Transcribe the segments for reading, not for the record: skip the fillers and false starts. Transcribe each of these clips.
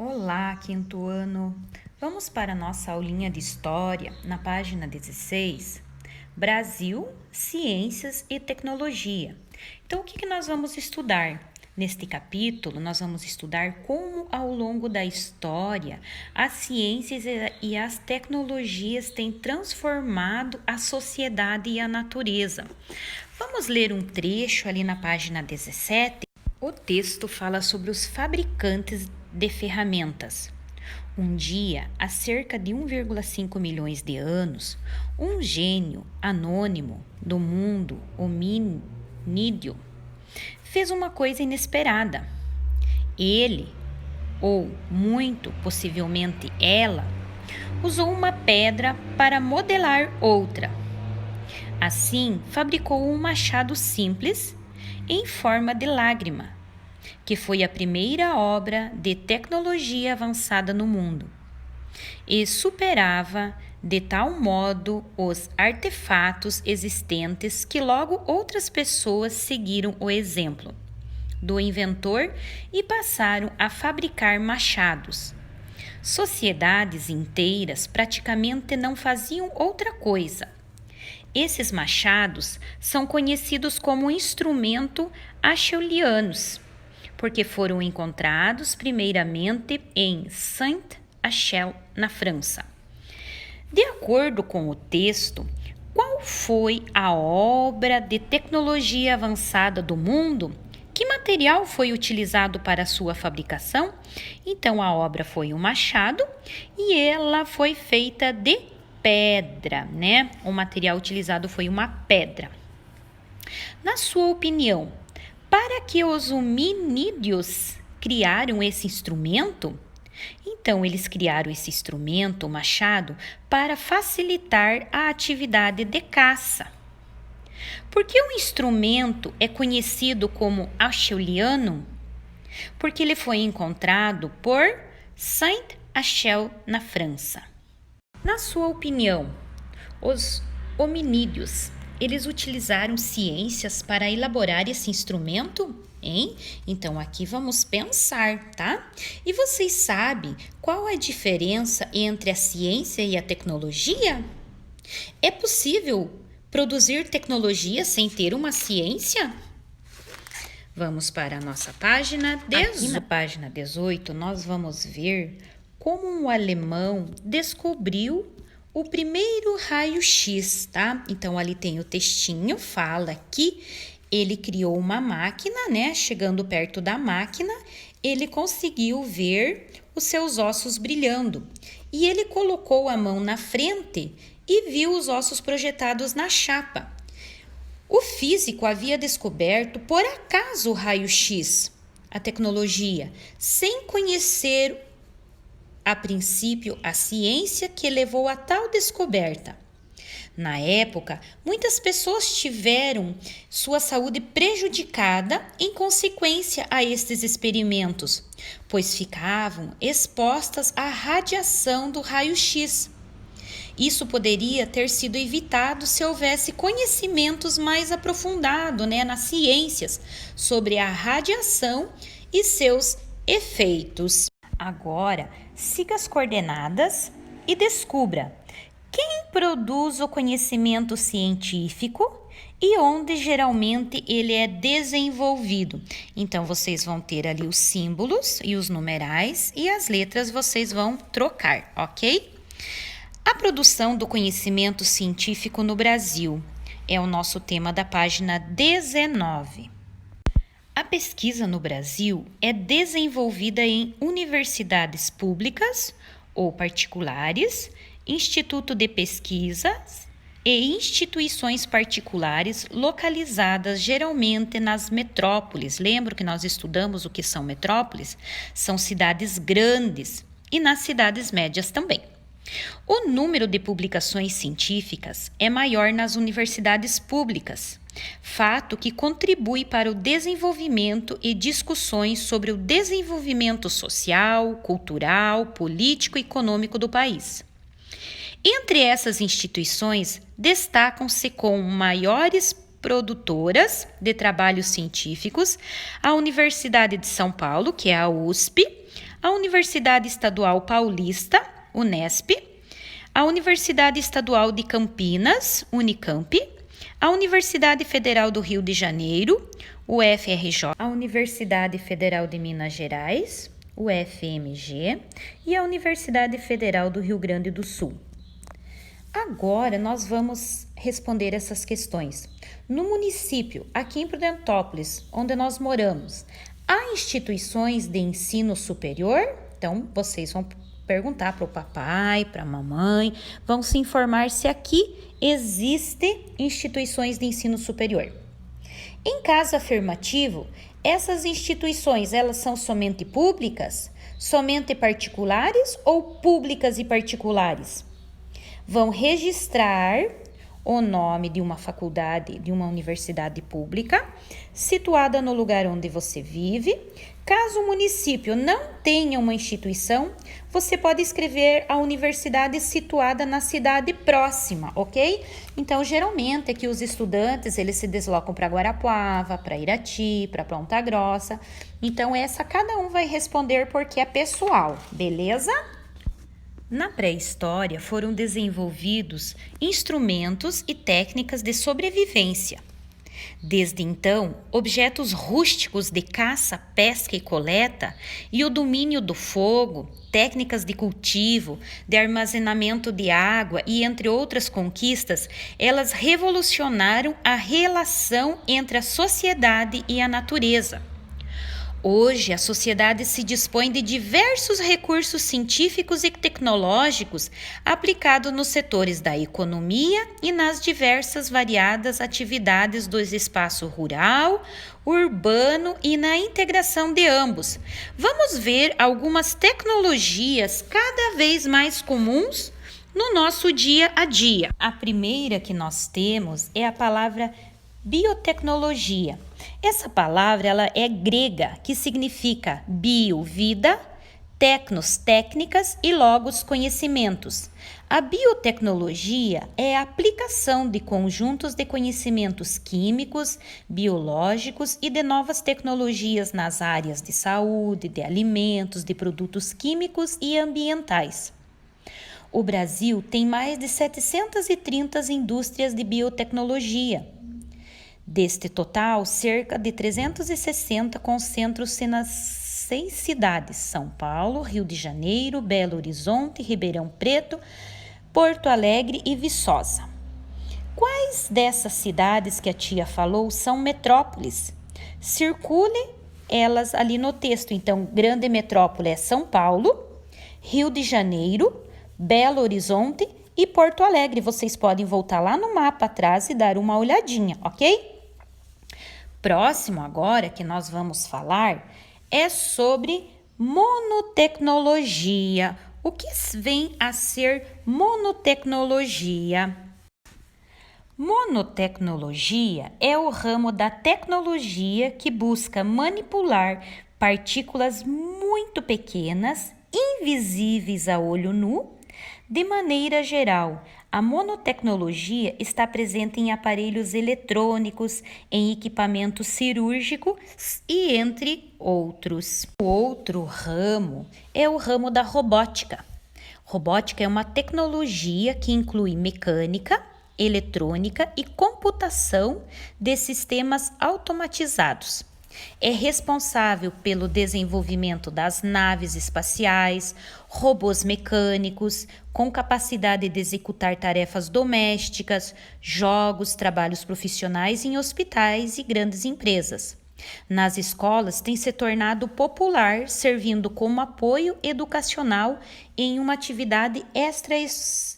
Olá, quinto ano! Vamos para a nossa aulinha de História, na página 16, Brasil, Ciências e Tecnologia. Então, o que nós vamos estudar? Neste capítulo, nós vamos estudar como, ao longo da história, as ciências e as tecnologias têm transformado a sociedade e a natureza. Vamos ler um trecho ali na página 17. O texto fala sobre os fabricantes de ferramentas. Um dia, há cerca de 1,5 milhões de anos, um gênio anônimo do mundo hominídeo fez uma coisa inesperada. Ele, ou muito possivelmente ela, usou uma pedra para modelar outra. Assim, fabricou um machado simples em forma de lágrima, que foi a primeira obra de tecnologia avançada no mundo, e superava de tal modo os artefatos existentes que logo outras pessoas seguiram o exemplo do inventor e passaram a fabricar machados. Sociedades inteiras praticamente não faziam outra coisa. Esses machados são conhecidos como instrumento acheulianos, porque foram encontrados primeiramente em Saint-Achel, na França. De acordo com o texto, qual foi a obra de tecnologia avançada do mundo? Que material foi utilizado para sua fabricação? Então, a obra foi um machado e ela foi feita de pedra, né? O material utilizado foi uma pedra. Na sua opinião, para que os hominídeos criaram esse instrumento? Então, eles criaram esse instrumento, o machado, para facilitar a atividade de caça. Por que o instrumento é conhecido como acheuliano? Porque ele foi encontrado por Saint-Achel, na França. Na sua opinião, os hominídeos, eles utilizaram ciências para elaborar esse instrumento? Hein? Então, aqui vamos pensar, tá? E vocês sabem qual a diferença entre a ciência e a tecnologia? É possível produzir tecnologia sem ter uma ciência? Vamos para a nossa página 18. Aqui na página 18, nós vamos ver como um alemão descobriu o primeiro raio-x, tá? Então, ali tem o textinho, fala que ele criou uma máquina, né? Chegando perto da máquina, ele conseguiu ver os seus ossos brilhando. E ele colocou a mão na frente e viu os ossos projetados na chapa. O físico havia descoberto, por acaso, o raio-x, a tecnologia, sem conhecer a princípio a ciência que levou a tal descoberta. Na época, muitas pessoas tiveram sua saúde prejudicada em consequência a estes experimentos, pois ficavam expostas à radiação do raio-x. Isso poderia ter sido evitado se houvesse conhecimentos mais aprofundados, nas ciências sobre a radiação e seus efeitos. Agora, siga as coordenadas e descubra quem produz o conhecimento científico e onde geralmente ele é desenvolvido. Então, vocês vão ter ali os símbolos e os numerais e as letras vocês vão trocar, ok? A produção do conhecimento científico no Brasil é o nosso tema da página 19. A pesquisa no Brasil é desenvolvida em universidades públicas ou particulares, instituto de pesquisas e instituições particulares localizadas geralmente nas metrópoles. Lembra que nós estudamos o que são metrópoles? São cidades grandes e nas cidades médias também. O número de publicações científicas é maior nas universidades públicas, fato que contribui para o desenvolvimento e discussões sobre o desenvolvimento social, cultural, político e econômico do país. Entre essas instituições, destacam-se com maiores produtoras de trabalhos científicos a Universidade de São Paulo, que é a USP, a Universidade Estadual Paulista, Unesp, a Universidade Estadual de Campinas, Unicamp, a Universidade Federal do Rio de Janeiro, UFRJ, a Universidade Federal de Minas Gerais, UFMG, e a Universidade Federal do Rio Grande do Sul. Agora nós vamos responder essas questões. No município, aqui em Prudentópolis, onde nós moramos, há instituições de ensino superior? Então, vocês vão perguntar para o papai, para a mamãe, vão se informar se aqui existem instituições de ensino superior. Em caso afirmativo, essas instituições, elas são somente públicas, somente particulares ou públicas e particulares? Vão registrar o nome de uma faculdade, de uma universidade pública, situada no lugar onde você vive. Caso o município não tenha uma instituição, você pode escrever a universidade situada na cidade próxima, ok? Então, geralmente, aqui os estudantes, eles se deslocam para Guarapuava, para Irati, para Ponta Grossa. Então, essa cada um vai responder porque é pessoal, beleza? Na pré-história foram desenvolvidos instrumentos e técnicas de sobrevivência. Desde então, objetos rústicos de caça, pesca e coleta e o domínio do fogo, técnicas de cultivo, de armazenamento de água e entre outras conquistas, elas revolucionaram a relação entre a sociedade e a natureza. Hoje, a sociedade se dispõe de diversos recursos científicos e tecnológicos aplicados nos setores da economia e nas diversas variadas atividades do espaço rural, urbano e na integração de ambos. Vamos ver algumas tecnologias cada vez mais comuns no nosso dia a dia. A primeira que nós temos é a palavra biotecnologia. Essa palavra ela é grega, que significa bio, vida, tecnos, técnicas e logos, conhecimentos. A biotecnologia é a aplicação de conjuntos de conhecimentos químicos, biológicos e de novas tecnologias nas áreas de saúde, de alimentos, de produtos químicos e ambientais. O Brasil tem mais de 730 indústrias de biotecnologia. Deste total, cerca de 360 concentram-se nas 6 cidades: São Paulo, Rio de Janeiro, Belo Horizonte, Ribeirão Preto, Porto Alegre e Viçosa. Quais dessas cidades que a tia falou são metrópoles? Circule elas ali no texto. Então, grande metrópole é São Paulo, Rio de Janeiro, Belo Horizonte e Porto Alegre. Vocês podem voltar lá no mapa atrás e dar uma olhadinha, ok? Próximo agora que nós vamos falar é sobre monotecnologia. O que vem a ser monotecnologia? Monotecnologia é o ramo da tecnologia que busca manipular partículas muito pequenas, invisíveis a olho nu. De maneira geral, a monotecnologia está presente em aparelhos eletrônicos, em equipamentos cirúrgicos e entre outros. O outro ramo é o ramo da robótica. Robótica é uma tecnologia que inclui mecânica, eletrônica e computação de sistemas automatizados. É responsável pelo desenvolvimento das naves espaciais, robôs mecânicos, com capacidade de executar tarefas domésticas, jogos, trabalhos profissionais em hospitais e grandes empresas. Nas escolas tem se tornado popular, servindo como apoio educacional em uma atividade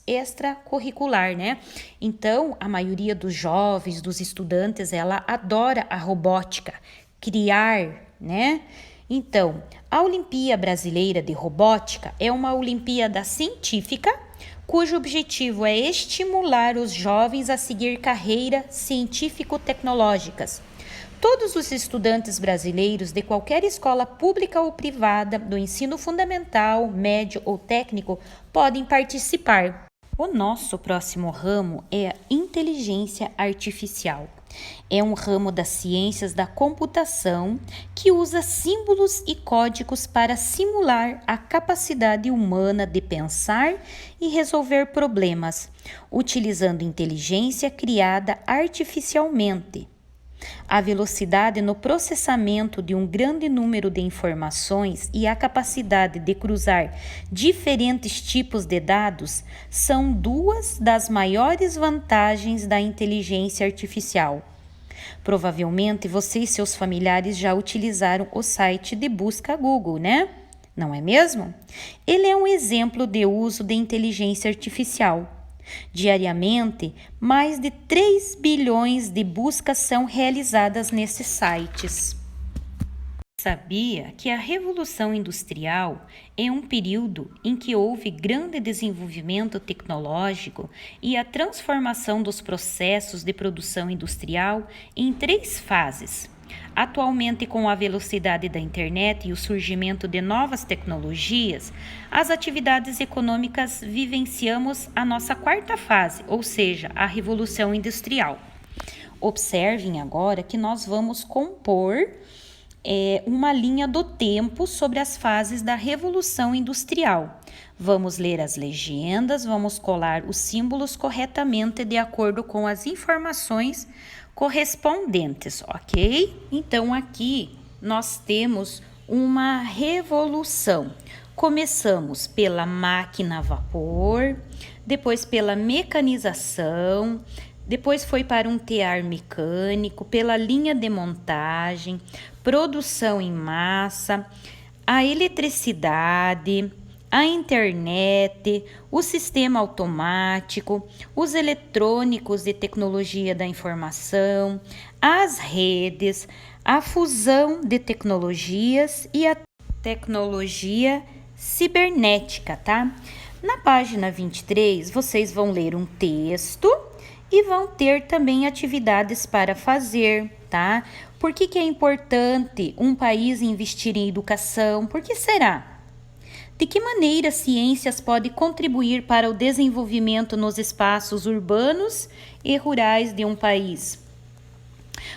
extracurricular, né? Então, a maioria dos jovens, dos estudantes, ela adora a robótica, criar, né? Então, a Olimpíada Brasileira de Robótica é uma Olimpíada científica cujo objetivo é estimular os jovens a seguir carreiras científico-tecnológicas. Todos os estudantes brasileiros de qualquer escola pública ou privada, do ensino fundamental, médio ou técnico, podem participar. O nosso próximo ramo é a inteligência artificial. É um ramo das ciências da computação que usa símbolos e códigos para simular a capacidade humana de pensar e resolver problemas, utilizando inteligência criada artificialmente. A velocidade no processamento de um grande número de informações e a capacidade de cruzar diferentes tipos de dados são duas das maiores vantagens da inteligência artificial. Provavelmente você e seus familiares já utilizaram o site de busca Google, né? Não é mesmo? Ele é um exemplo de uso de inteligência artificial. Diariamente, mais de 3 bilhões de buscas são realizadas nesses sites. Sabia que a Revolução Industrial é um período em que houve grande desenvolvimento tecnológico e a transformação dos processos de produção industrial em 3 fases. Atualmente, com a velocidade da internet e o surgimento de novas tecnologias, as atividades econômicas vivenciamos a nossa 4ª fase, ou seja, a Revolução Industrial. Observem agora que nós vamos compor uma linha do tempo sobre as fases da Revolução Industrial. Vamos ler as legendas, vamos colar os símbolos corretamente de acordo com as informações correspondentes, ok? Então, aqui nós temos uma revolução. Começamos pela máquina a vapor, depois pela mecanização, depois foi para um tear mecânico, pela linha de montagem, produção em massa, a eletricidade, a internet, o sistema automático, os eletrônicos de tecnologia da informação, as redes, a fusão de tecnologias e a tecnologia cibernética, tá? Na página 23, vocês vão ler um texto e vão ter também atividades para fazer, tá? Por que é importante um país investir em educação? Por que será? De que maneira a ciências pode contribuir para o desenvolvimento nos espaços urbanos e rurais de um país?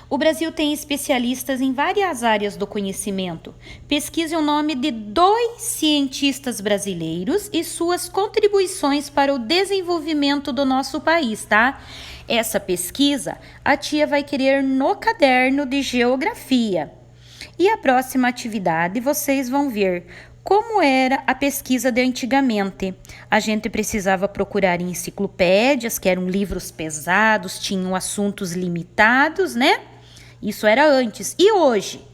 O Brasil tem especialistas em várias áreas do conhecimento. Pesquise o nome de 2 cientistas brasileiros e suas contribuições para o desenvolvimento do nosso país, tá? Essa pesquisa a tia vai querer no caderno de geografia. E a próxima atividade vocês vão ver como era a pesquisa de antigamente. A gente precisava procurar em enciclopédias, que eram livros pesados, tinham assuntos limitados, né? Isso era antes. E hoje?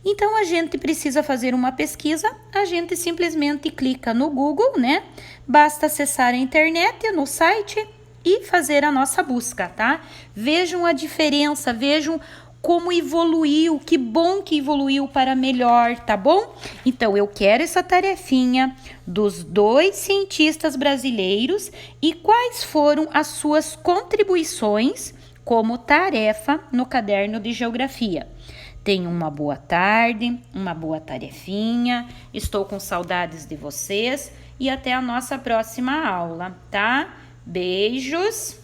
Então, a gente precisa fazer uma pesquisa, a gente simplesmente clica no Google, né? Basta acessar a internet no site e fazer a nossa busca, tá? Vejam a diferença, vejam como evoluiu, que bom que evoluiu para melhor, tá bom? Então, eu quero essa tarefinha dos 2 cientistas brasileiros e quais foram as suas contribuições como tarefa no caderno de geografia. Tenham uma boa tarde, uma boa tarefinha, estou com saudades de vocês e até a nossa próxima aula, tá? Beijos!